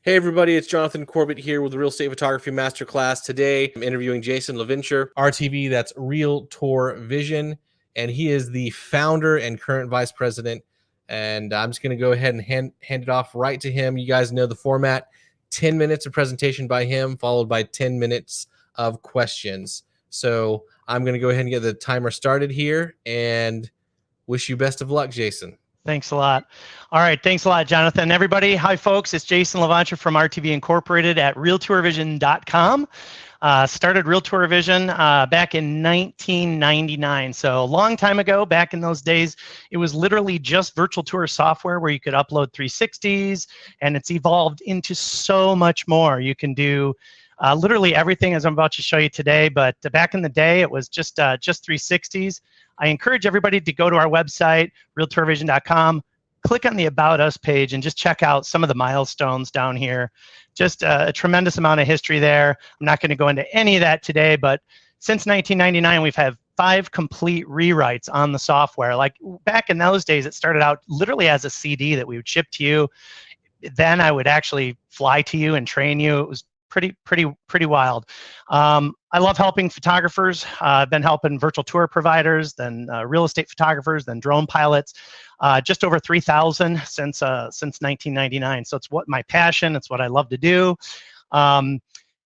Hey everybody, it's Jonathan Corbett here with the Real Estate Photography Masterclass. Today I'm interviewing Jason LaVanture, RTV, that's Realtor Vision, and he is the founder and current vice president. And I'm just going to go ahead and hand it off right to him. You guys know the format: 10 minutes of presentation by him, followed by 10 minutes of questions. So I'm going to go ahead and get the timer started here and wish you best of luck, Jason. Thanks a lot. All right, thanks a lot, Jonathan. Everybody, hi folks, it's Jason LaVanture from RTV Incorporated at RealtorVision.com. Started Realtor Vision back in 1999, so a long time ago. Back in those days, it was literally just virtual tour software where you could upload 360s, and it's evolved into so much more. You can do literally everything as I'm about to show you today, but back in the day, it was just 360s. I encourage everybody to go to our website, RealtorVision.com, click on the About Us page, and just check out some of the milestones down here. Just a tremendous amount of history there. I'm not going to go into any of that today, but since 1999, we've had 5 complete rewrites on the software. Like back in those days, it started out literally as a CD that we would ship to you. Then I would actually fly to you and train you. It was pretty wild. I love helping photographers. I've been helping virtual tour providers, then real estate photographers, then drone pilots. Just over 3,000 since 1999. So it's what my passion. It's what I love to do.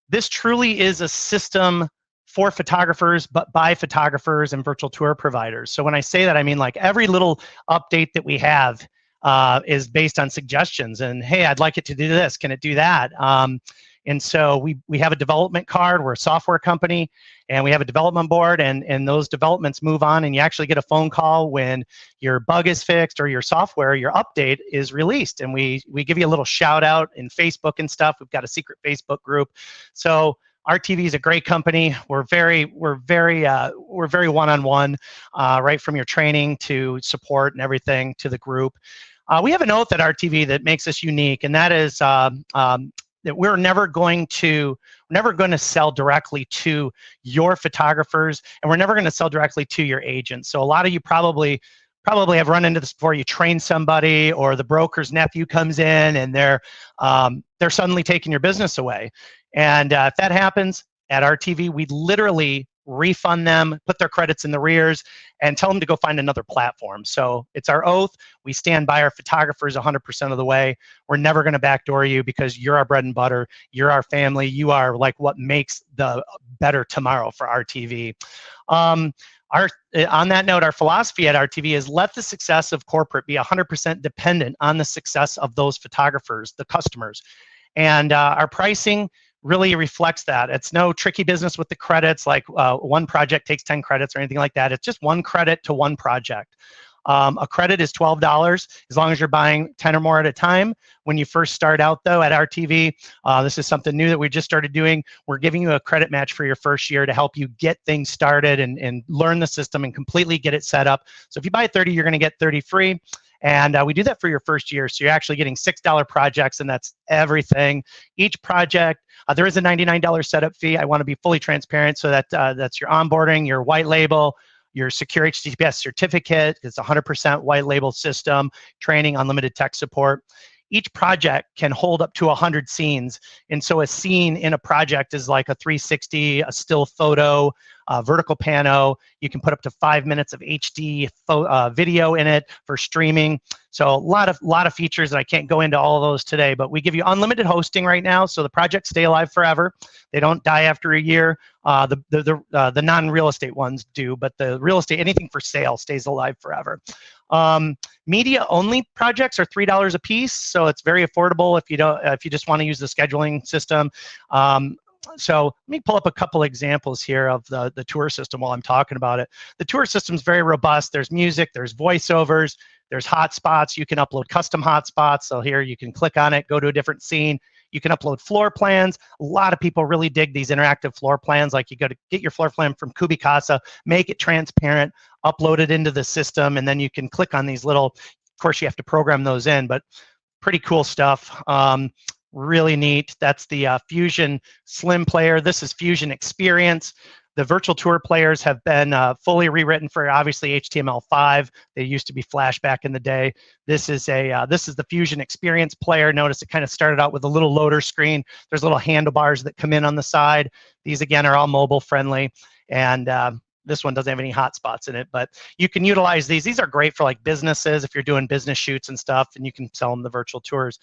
This truly is a system for photographers, but by photographers and virtual tour providers. So when I say that, I mean like every little update that we have is based on suggestions. And hey, I'd like it to do this. Can it do that? And so we have a development card. We're a software company, and we have a development board, and those developments move on, and you actually get a phone call when your bug is fixed or your software, your update is released. And we give you a little shout out in Facebook and stuff. We've got a secret Facebook group. So RTV is a great company. We're very one-on-one, right from your training to support and everything to the group. We have an oath at RTV that makes us unique, and that is that we're never going to sell directly to your photographers, and we're never going to sell directly to your agents. So a lot of you probably have run into this before. You train somebody, or the broker's nephew comes in, and they're suddenly taking your business away. And if that happens at RTV, we literally refund them, put their credits in the rears, and tell them to go find another platform. So it's our oath. We stand by our photographers 100% of the way. We're never going to backdoor you, because you're our bread and butter. You're our family. You are like what makes the better tomorrow for RTV. On that note, our philosophy at RTV is let the success of corporate be 100% dependent on the success of those photographers, the customers. And our pricing really reflects that. It's no tricky business with the credits, like one project takes 10 credits or anything like that. It's just one credit to one project. A credit is $12 as long as you're buying 10 or more at a time. When you first start out, though, at RTV, this is something new that we just started doing. We're giving you a credit match for your first year to help you get things started and learn the system and completely get it set up. So if you buy 30, you're going to get 30 free. And we do that for your first year. So you're actually getting $6 projects, and that's everything. Each project, there is a $99 setup fee. I want to be fully transparent, so that that's your onboarding, your white label, your secure HTTPS certificate. It's a 100% white label system, training, unlimited tech support. Each project can hold up to 100 scenes. And so a scene in a project is like a 360, a still photo, vertical pano. You can put up to 5 minutes of HD video in it for streaming. So a lot of features, and I can't go into all of those today, but we give you unlimited hosting right now, so the projects stay alive forever. They don't die after a year. The non-real estate ones do, but the real estate, anything for sale, stays alive forever. Media-only projects are $3 a piece, so it's very affordable if you just want to use the scheduling system. So let me pull up a couple examples here of the tour system while I'm talking about it. The tour system is very robust. There's music, there's voiceovers, there's hotspots. You can upload custom hotspots. So here you can click on it, go to a different scene. You can upload floor plans. A lot of people really dig these interactive floor plans. Like you got to get your floor plan from Kubicasa, make it transparent, upload it into the system, and then you can click on these little, of course you have to program those in, but pretty cool stuff. Really neat. That's the Fusion Slim Player. This is Fusion Experience. The virtual tour players have been fully rewritten for obviously HTML5. They used to be Flash back in the day. This is the Fusion Experience player. Notice it kind of started out with a little loader screen. There's little handlebars that come in on the side. These again are all mobile friendly, and this one doesn't have any hotspots in it, but you can utilize these. These are great for like businesses if you're doing business shoots and stuff, and you can sell them the virtual tours.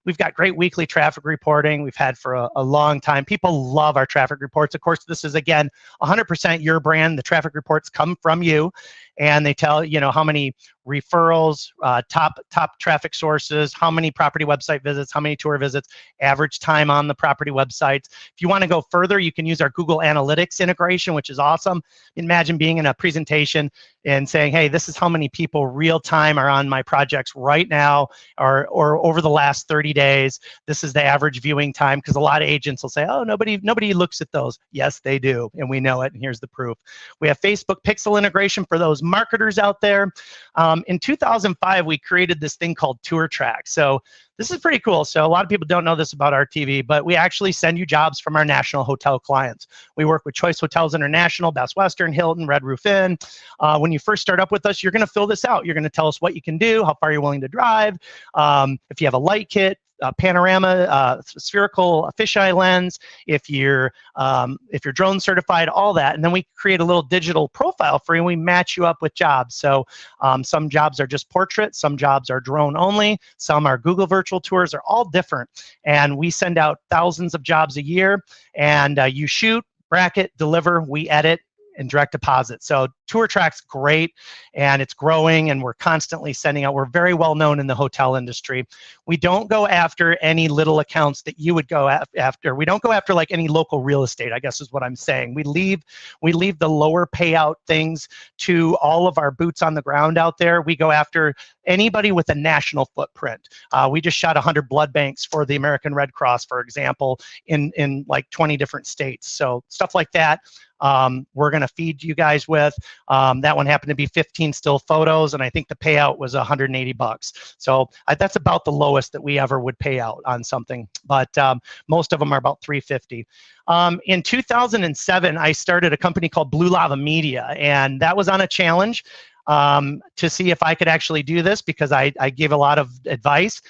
We've got great weekly traffic reporting. We've had for a long time. People love our traffic reports. Of course, this is, again, 100% your brand. The traffic reports come from you, and they tell, how many referrals, top traffic sources, how many property website visits, how many tour visits, average time on the property websites. If you want to go further, you can use our Google Analytics integration, which is awesome. Imagine being in a presentation and saying, hey, this is how many people real time are on my projects right now, or over the last 30 days. This is the average viewing time, because a lot of agents will say, oh, nobody looks at those. Yes, they do, and we know it, and here's the proof. We have Facebook pixel integration for those marketers out there. In 2005, we created this thing called Tour Track. So this is pretty cool. So a lot of people don't know this about RTV, but we actually send you jobs from our national hotel clients. We work with Choice Hotels International, Best Western, Hilton, Red Roof Inn. When you first start up with us, you're going to fill this out. You're going to tell us what you can do, how far you're willing to drive, if you have a light kit, panorama, spherical fisheye lens, if you're drone certified, all that. And then we create a little digital profile for you, and we match you up with jobs. So some jobs are just portrait, some jobs are drone only, some are Google virtual tours. They're all different. And we send out thousands of jobs a year, and you shoot, bracket, deliver, we edit, and direct deposit. So Tour Track's great, and it's growing, and we're constantly sending out. We're very well known in the hotel industry. We don't go after any little accounts that you would go after. We don't go after like any local real estate, I guess is what I'm saying. We leave the lower payout things to all of our boots on the ground out there. We go after anybody with a national footprint. We just shot 100 blood banks for the American Red Cross, for example, in like 20 different states. So stuff like that. We're going to feed you guys with. That one happened to be 15 still photos, and I think the payout was $180. So that's about the lowest that we ever would pay out on something, but most of them are about $350. In 2007, I started a company called Blue Lava Media, and that was on a challenge to see if I could actually do this, because I gave a lot of advice.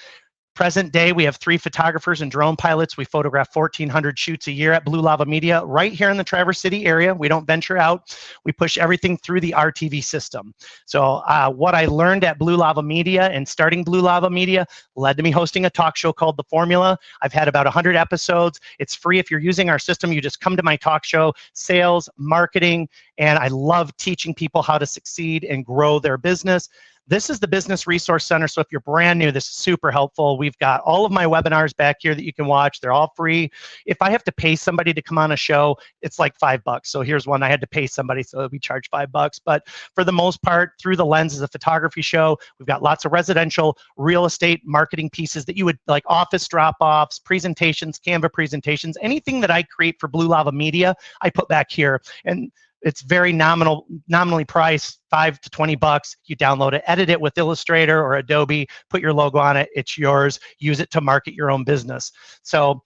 Present day, we have 3 photographers and drone pilots. We photograph 1,400 shoots a year at Blue Lava Media right here in the Traverse City area. We don't venture out. We push everything through the RTV system. So what I learned at Blue Lava Media and starting Blue Lava Media led to me hosting a talk show called The Formula. I've had about 100 episodes. It's free if you're using our system. You just come to my talk show, sales, marketing, and I love teaching people how to succeed and grow their business. This is the Business Resource Center, so if you're brand new, this is super helpful. We've got all of my webinars back here that you can watch. They're all free. If I have to pay somebody to come on a show, it's like $5. So here's one I had to pay somebody, so we charge $5. But for the most part, through the lens is a photography show. We've got lots of residential real estate marketing pieces that you would like, office drop-offs, presentations, Canva presentations, anything that I create for Blue Lava Media, I put back here. And it's very nominally priced, $5 to $20. You download it, edit it with Illustrator or Adobe, put your logo on it, it's yours. Use it to market your own business. So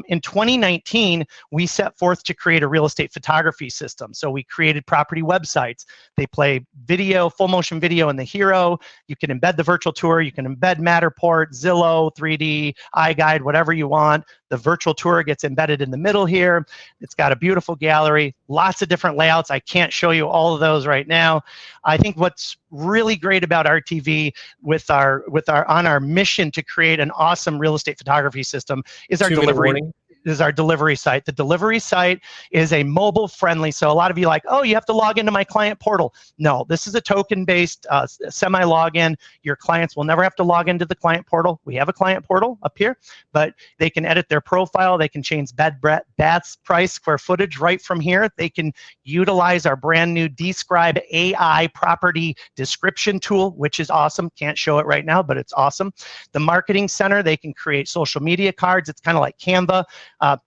in 2019, we set forth to create a real estate photography system. So we created property websites. They play video, full motion video in the hero. You can embed the virtual tour. You can embed Matterport, Zillow, 3D, iGuide, whatever you want. The virtual tour gets embedded in the middle here. It's got a beautiful gallery, lots of different layouts. I can't show you all of those right now. I think what's really great about RTV on our mission to create an awesome real estate photography system is our delivery. Is our delivery site. The delivery site is a mobile friendly. So a lot of you are like, oh, you have to log into my client portal. No, this is a token based semi-login. Your clients will never have to log into the client portal. We have a client portal up here, but they can edit their profile. They can change baths, price, square footage right from here. They can utilize our brand new Describe AI property description tool, which is awesome. Can't show it right now, but it's awesome. The marketing center, they can create social media cards. It's kind of like Canva.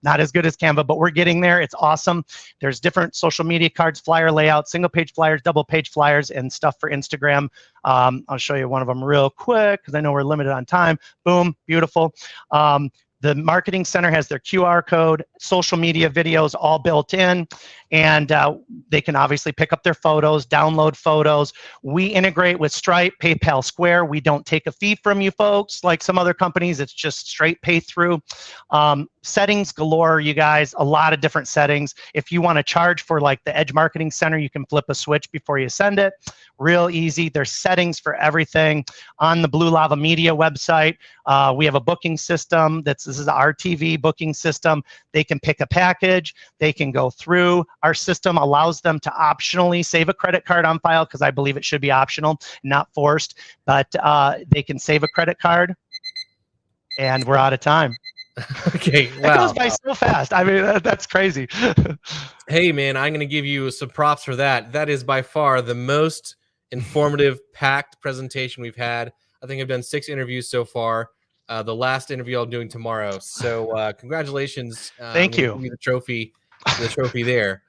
Not as good as Canva, but we're getting there. It's awesome. There's different social media cards, flyer layouts, single page flyers, double page flyers, and stuff for Instagram. I'll show you one of them real quick because I know we're limited on time. Boom, beautiful. The marketing center has their QR code, social media videos all built in. and they can obviously pick up their photos, download photos. We integrate with Stripe, PayPal, Square. We don't take a fee from you folks like some other companies. It's just straight pay through. Settings galore, you guys, a lot of different settings. If you want to charge for like the Edge Marketing Center, you can flip a switch before you send it. Real easy. There's settings for everything on the Blue Lava Media website. We have a booking system. This is our TV booking system. They can pick a package. They can go through. Our system allows them to optionally save a credit card on file, because I believe it should be optional, not forced. But they can save a credit card. And we're out of time. Okay, wow. It goes by so fast. I mean, that's crazy. Hey, man, I'm going to give you some props for that. That is by far the most informative, packed presentation we've had. I think I've done 6 interviews so far. The last interview I'm doing tomorrow. So congratulations. Thank you. Give you the trophy there.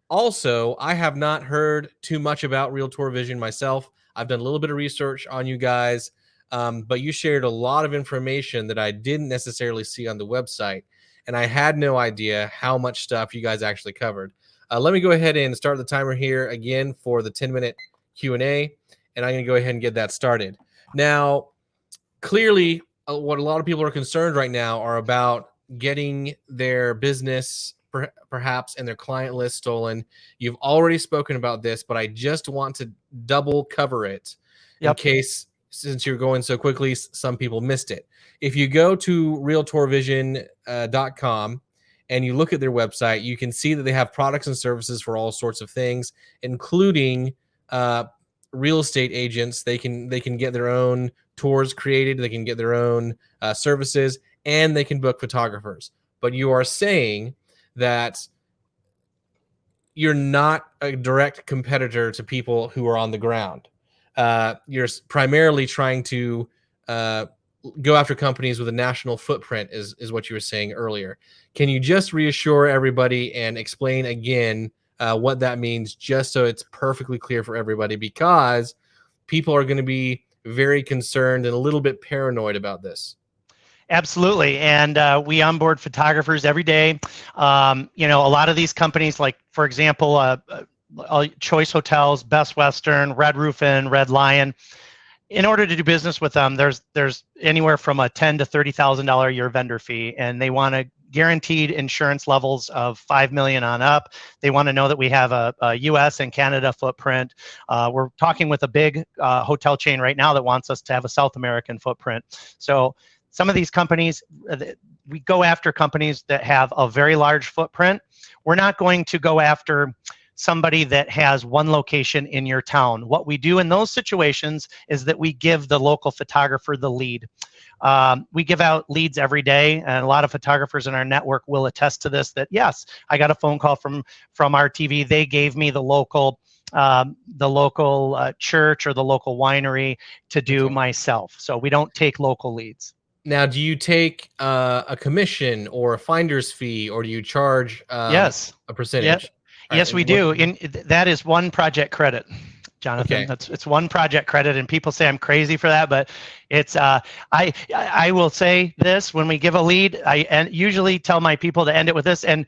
Also, I have not heard too much about Realtor Vision myself. I've done a little bit of research on you guys. But you shared a lot of information that I didn't necessarily see on the website, and I had no idea how much stuff you guys actually covered. Let me go ahead and start the timer here again for the 10-minute Q&A, and I'm going to go ahead and get that started. Now, clearly, what a lot of people are concerned right now are about getting their business perhaps and their client list stolen. You've already spoken about this, but I just want to double cover it in case, since you're going so quickly, some people missed it. If you go to realtorvision.com and you look at their website, you can see that they have products and services for all sorts of things, including real estate agents. They can get their own tours created, they can get their own services, and they can book photographers. But you are saying that you're not a direct competitor to people who are on the ground. You're primarily trying to go after companies with a national footprint, is what you were saying earlier. Can you just reassure everybody and explain again what that means, just so it's perfectly clear for everybody, because people are going to be very concerned and a little bit paranoid about this? Absolutely, and we onboard photographers every day. You know, a lot of these companies, like for example, Choice Hotels, Best Western, Red Roof Inn, Red Lion. In order to do business with them, there's anywhere from a $10,000 to $30,000 a year vendor fee, and they want a guaranteed insurance levels of $5 million on up. They want to know that we have a U.S. and Canada footprint. We're talking with a big hotel chain right now that wants us to have a South American footprint. So some of these companies, we go after companies that have a very large footprint. We're not going to go after somebody that has one location in your town. What we do in those situations is that we give the local photographer the lead. We give out leads every day, and a lot of photographers in our network will attest to this, that yes, I got a phone call from RTV. They gave me the local church or the local winery to do myself. So we don't take local leads. Now, do you take a commission or a finder's fee, or do you charge yes, a percentage? Yep. Yes, we do. That is one project credit, Jonathan. Okay. It's one project credit, and people say I'm crazy for that, but it's I will say this: when we give a lead, I usually tell my people to end it with this, and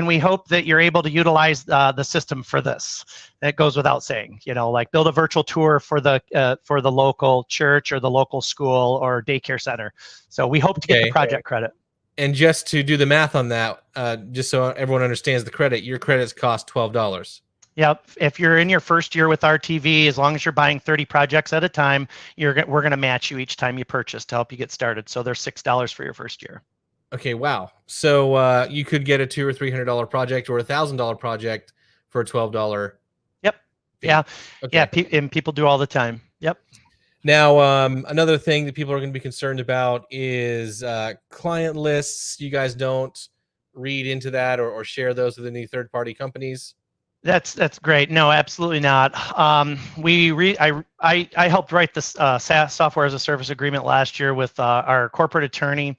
we hope that you're able to utilize the system for this. That goes without saying. You know, like build a virtual tour for the local church or the local school or daycare center. So we hope to get the project credit. And just to do the math on that, just so everyone understands the credit, your credits cost $12. Yep. If you're in your first year with RTV, as long as you're buying 30 projects at a time, we're going to match you each time you purchase to help you get started. So there's $6 for your first year. Okay, wow. So you could get a $200 or $300 project or $1,000 project for a $12. Yep. fee. Yeah. Okay. Yeah. And people do all the time. Yep. Now, another thing that people are going to be concerned about is client lists. You guys don't read into that or share those with any third-party companies? That's great. No, absolutely not. I helped write this SaaS, software as a service agreement last year with our corporate attorney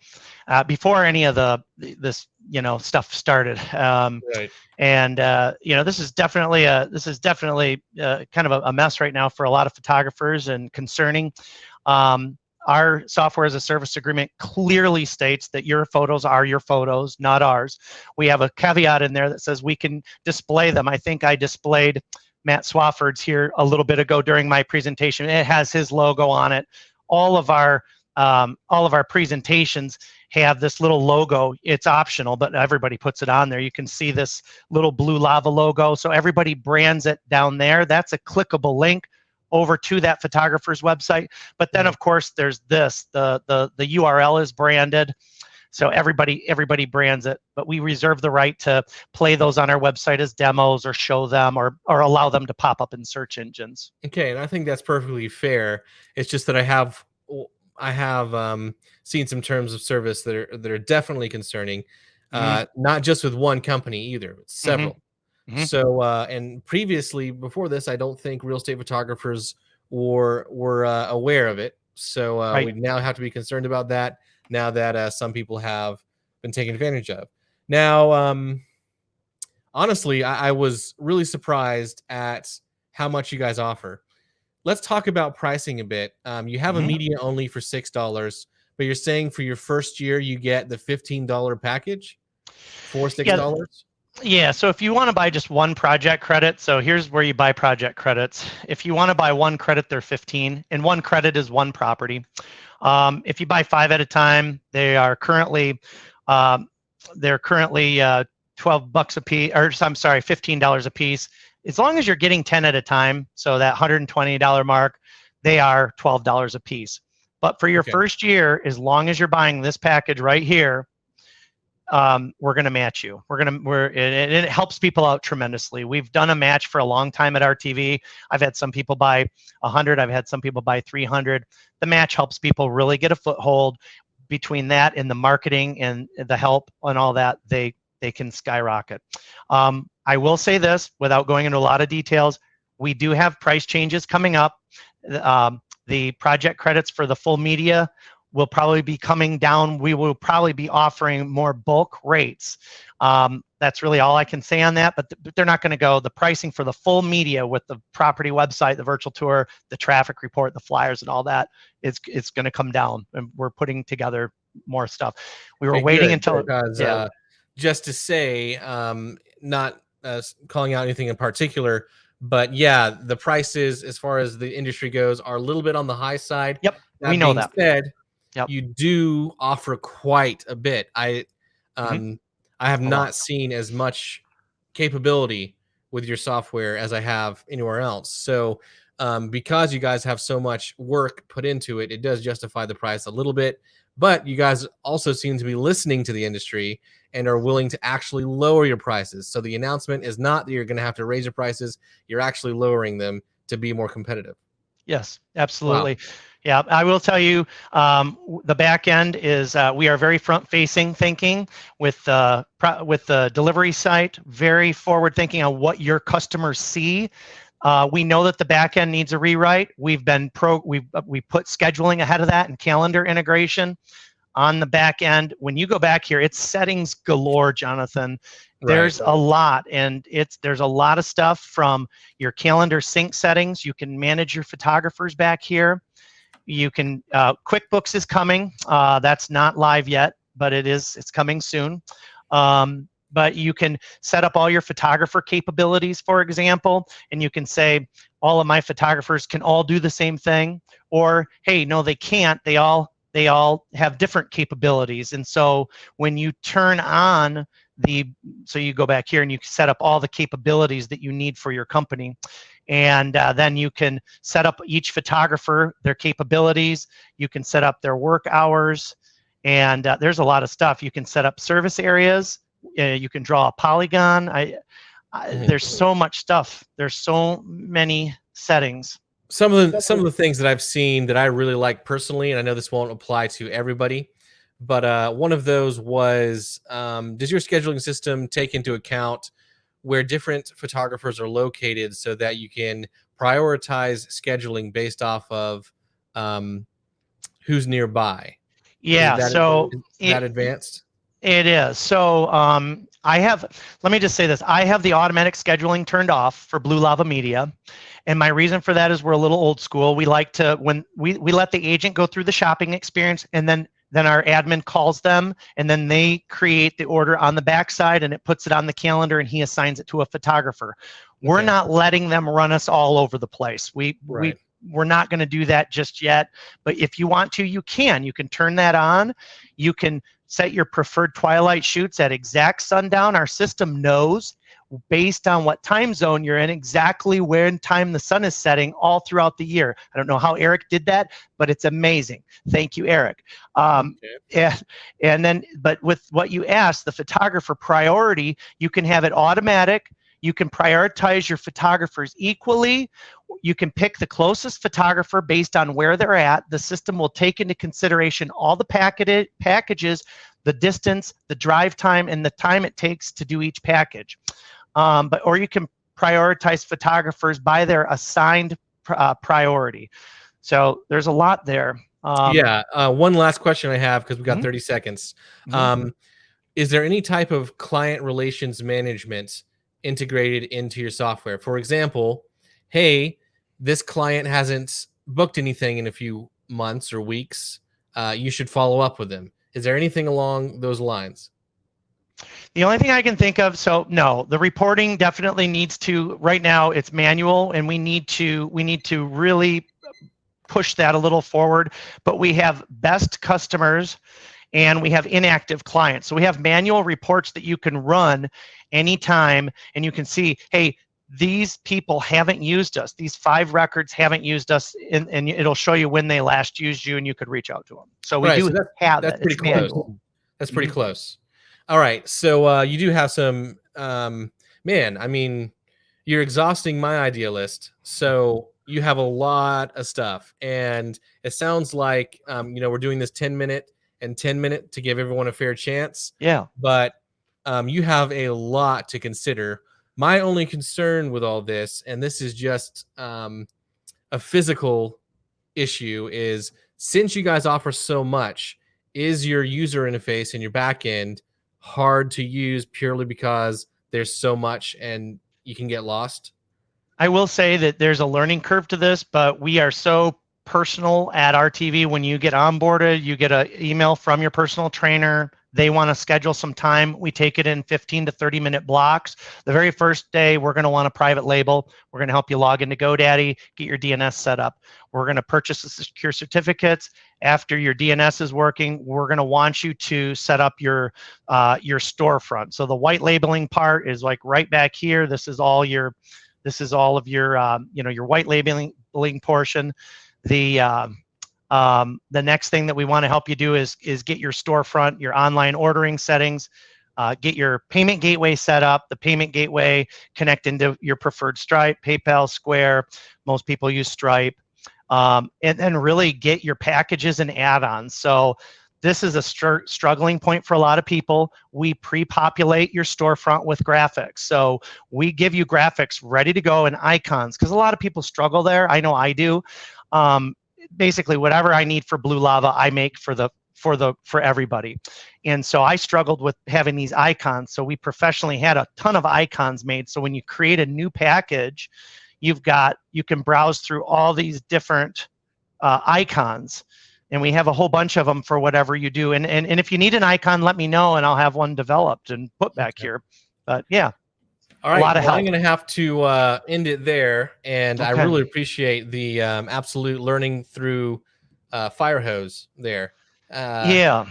before any of this stuff started. Right. And this is definitely kind of a mess right now for a lot of photographers and concerning. our software as a service agreement clearly states that your photos are your photos, not ours. We have a caveat in there that says we can display them. I think I displayed Matt Swafford's here a little bit ago during my presentation. It has his logo on it. All of our presentations have this little logo. It's optional, but everybody puts it on there. You can see this little blue lava logo. So everybody brands it down there. That's a clickable link over to that photographer's website. But then, of course, there's this. The URL is branded. So everybody brands it, but we reserve the right to play those on our website as demos or show them or allow them to pop up in search engines. Okay, and I think that's perfectly fair. It's just that I have seen some terms of service that are definitely concerning, not just with one company either, but several. So, and previously before this, I don't think real estate photographers were aware of it. So we now have to be concerned about that now that some people have been taken advantage of. Now, honestly, I was really surprised at how much you guys offer. Let's talk about pricing a bit. You have a media only for $6, but you're saying for your first year you get the $15 package for $6. Yeah, so if you want to buy just one project credit, so here's where you buy project credits. If you want to buy one credit, they're 15, and one credit is one property. If you buy 5 at a time, they are currently $12 a piece, or I'm sorry, $15 a piece. As long as you're getting 10 at a time, so that $120 mark, they are $12 a piece. But for your first year, as long as you're buying this package right here, we're going to match you. It helps people out tremendously. We've done a match for a long time at RTV. I've had some people buy 100. I've had some people buy 300. The match helps people really get a foothold. Between that and the marketing and the help and all that, they can skyrocket. I will say this without going into a lot of details. We do have price changes coming up. The project credits for the full media will probably be coming down. We will probably be offering more bulk rates. That's really all I can say on that, but they're not going to go. The pricing for the full media with the property website, the virtual tour, the traffic report, the flyers, and all that, it's going to come down, and we're putting together more stuff. We were waiting until just to say, not calling out anything in particular, but yeah, the prices as far as the industry goes are a little bit on the high side. Yep, we know that. Said, you do offer quite a bit. I have not seen as much capability with your software as I have anywhere else. So because you guys have so much work put into it, it does justify the price a little bit. But you guys also seem to be listening to the industry and are willing to actually lower your prices. So the announcement is not that you're going to have to raise your prices. You're actually lowering them to be more competitive. Yes, absolutely. Wow. Yeah, I will tell you, the back end is we are very front-facing thinking with the delivery site, very forward-thinking on what your customers see. We know that the back end needs a rewrite. We put scheduling ahead of that and calendar integration on the back end. When you go back here, it's settings galore, Jonathan. There's a lot, and there's a lot of stuff from your calendar sync settings. You can manage your photographers back here. You can QuickBooks is coming. That's not live yet, but it's coming soon. But you can set up all your photographer capabilities, for example, and you can say all of my photographers can all do the same thing, or hey, no, they can't. They all have different capabilities. And so when you turn on so you go back here and you set up all the capabilities that you need for your company. And then you can set up each photographer, their capabilities. You can set up their work hours. And there's a lot of stuff. You can set up service areas. You can draw a polygon. There's so much stuff. There's so many settings. Some of the things that I've seen that I really like personally, and I know this won't apply to everybody, but one of those was, does your scheduling system take into account where different photographers are located so that you can prioritize scheduling based off of who's nearby? Yeah, is that advanced? It is. So let me just say this. I have the automatic scheduling turned off for Blue Lava Media. And my reason for that is we're a little old school. We like to, when we let the agent go through the shopping experience, and then our admin calls them, and then they create the order on the backside, and it puts it on the calendar, and he assigns it to a photographer. We're not letting them run us all over the place. We're not going to do that just yet. But if you want to, you can. You can turn that on. You can set your preferred twilight shoots at exact sundown. Our system knows, based on what time zone you're in, exactly when time the sun is setting all throughout the year. I don't know how Eric did that, but it's amazing. Thank you, Eric. And then, but with what you asked, the photographer priority, you can have it automatic. You can prioritize your photographers equally. You can pick the closest photographer based on where they're at. The system will take into consideration all the packages, the distance, the drive time, and the time it takes to do each package. Or you can prioritize photographers by their assigned priority. So there's a lot there. One last question I have, because we got 30 seconds. Is there any type of client relations management integrated into your software? For example, hey, this client hasn't booked anything in a few months or weeks. You should follow up with them. Is there anything along those lines? The only thing I can think of, so no, the reporting definitely needs to, right now it's manual, and we need to really push that a little forward. But we have best customers and we have inactive clients. So we have manual reports that you can run anytime, and you can see, hey, these people haven't used us. These 5 records haven't used us, and it'll show you when they last used you, and you could reach out to them. So we have that's pretty close. Manual. That's pretty close. All right, so you do have some, man, I mean, you're exhausting my idea list. So you have a lot of stuff, and it sounds like, we're doing this 10-minute and 10-minute to give everyone a fair chance. Yeah. But you have a lot to consider. My only concern with all this, and this is just a physical issue, is since you guys offer so much, is your user interface and your back end hard to use purely because there's so much and you can get lost? I will say that there's a learning curve to this, but we are so personal at RTV. When you get onboarded, you get an email from your personal trainer. They want to schedule some time. We take it in 15 to 30-minute blocks. The very first day, we're going to want a private label. We're going to help you log into GoDaddy, get your DNS set up. We're going to purchase the secure certificates. After your DNS is working, we're going to want you to set up your storefront. So the white labeling part is like right back here. This is all of your your white labeling portion. The next thing that we want to help you do is get your storefront, your online ordering settings, get your payment gateway set up. The payment gateway connect into your preferred Stripe, PayPal, Square. Most people use Stripe, and then really get your packages and add-ons. So this is a struggling point for a lot of people. We pre-populate your storefront with graphics. So we give you graphics ready to go and icons, because a lot of people struggle there. I know I do. Basically, whatever I need for Blue Lava, I make for everybody. And so I struggled with having these icons. So we professionally had a ton of icons made. So when you create a new package, you can browse through all these different icons. And we have a whole bunch of them for whatever you do. And if you need an icon, let me know, and I'll have one developed and put back here. But yeah. All right, I'm going to have to end it there, and I really appreciate the absolute learning through fire hose there. I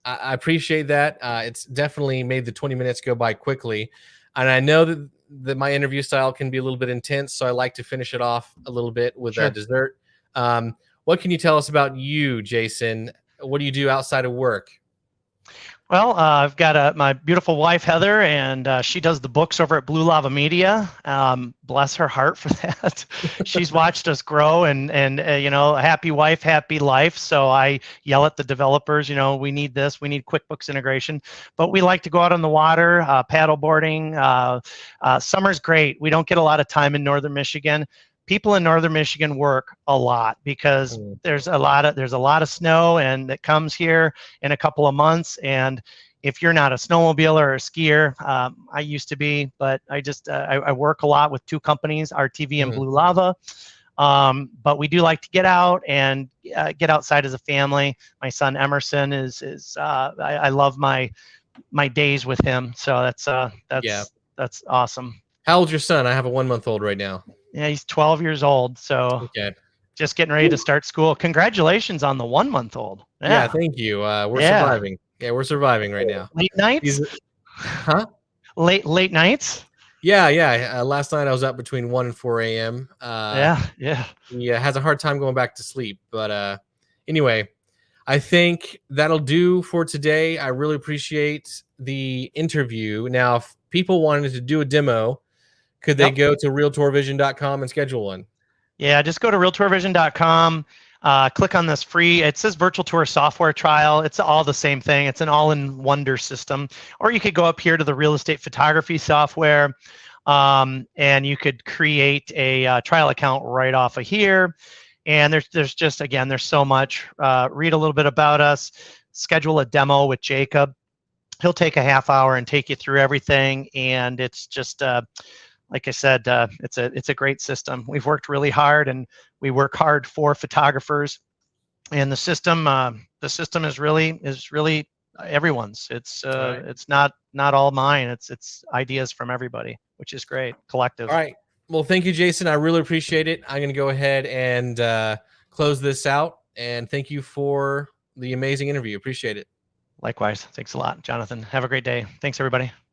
appreciate that. It's definitely made the 20 minutes go by quickly, and I know that my interview style can be a little bit intense, so I like to finish it off a little bit with a dessert. What can you tell us about you, Jason? What do you do outside of work? Well, I've got my beautiful wife, Heather, and she does the books over at Blue Lava Media. Bless her heart for that. She's watched us grow, and happy wife, happy life. So I yell at the developers, we need this, we need QuickBooks integration. But we like to go out on the water, paddle boarding. Summer's great. We don't get a lot of time in Northern Michigan. People in Northern Michigan work a lot because there's a lot of snow, and it comes here in a couple of months, and if you're not a snowmobiler or a skier, I used to be, but I work a lot with two companies, RTV and Blue Lava. But we do like to get out and get outside as a family. My son Emerson I love my days with him. So that's awesome. How old's your son? I have a 1-month-old right now. Yeah, he's 12 years old. So okay. Just getting ready to start school. Congratulations on the 1-month-old. Yeah, thank you. We're surviving. Yeah, we're surviving right now. Late nights? Huh? Late nights? Yeah. Last night I was up between 1 and 4 a.m. Yeah. He has a hard time going back to sleep. But anyway, I think that'll do for today. I really appreciate the interview. Now, if people wanted to do a demo, could they go to realtourvision.com and schedule one? Yeah, just go to realtourvision.com. Click on this free, it says virtual tour software trial. It's all the same thing. It's an all-in-wonder system. Or you could go up here to the real estate photography software, and you could create a trial account right off of here. And there's just, again, there's so much. Read a little bit about us. Schedule a demo with Jacob. He'll take a half hour and take you through everything. And it's just, like I said, it's a great system. We've worked really hard, and we work hard for photographers. And the system is really everyone's. It's not all mine. It's ideas from everybody, which is great. Collective. All right. Well, thank you, Jason. I really appreciate it. I'm going to go ahead and close this out. And thank you for the amazing interview. Appreciate it. Likewise. Thanks a lot, Jonathan. Have a great day. Thanks, everybody.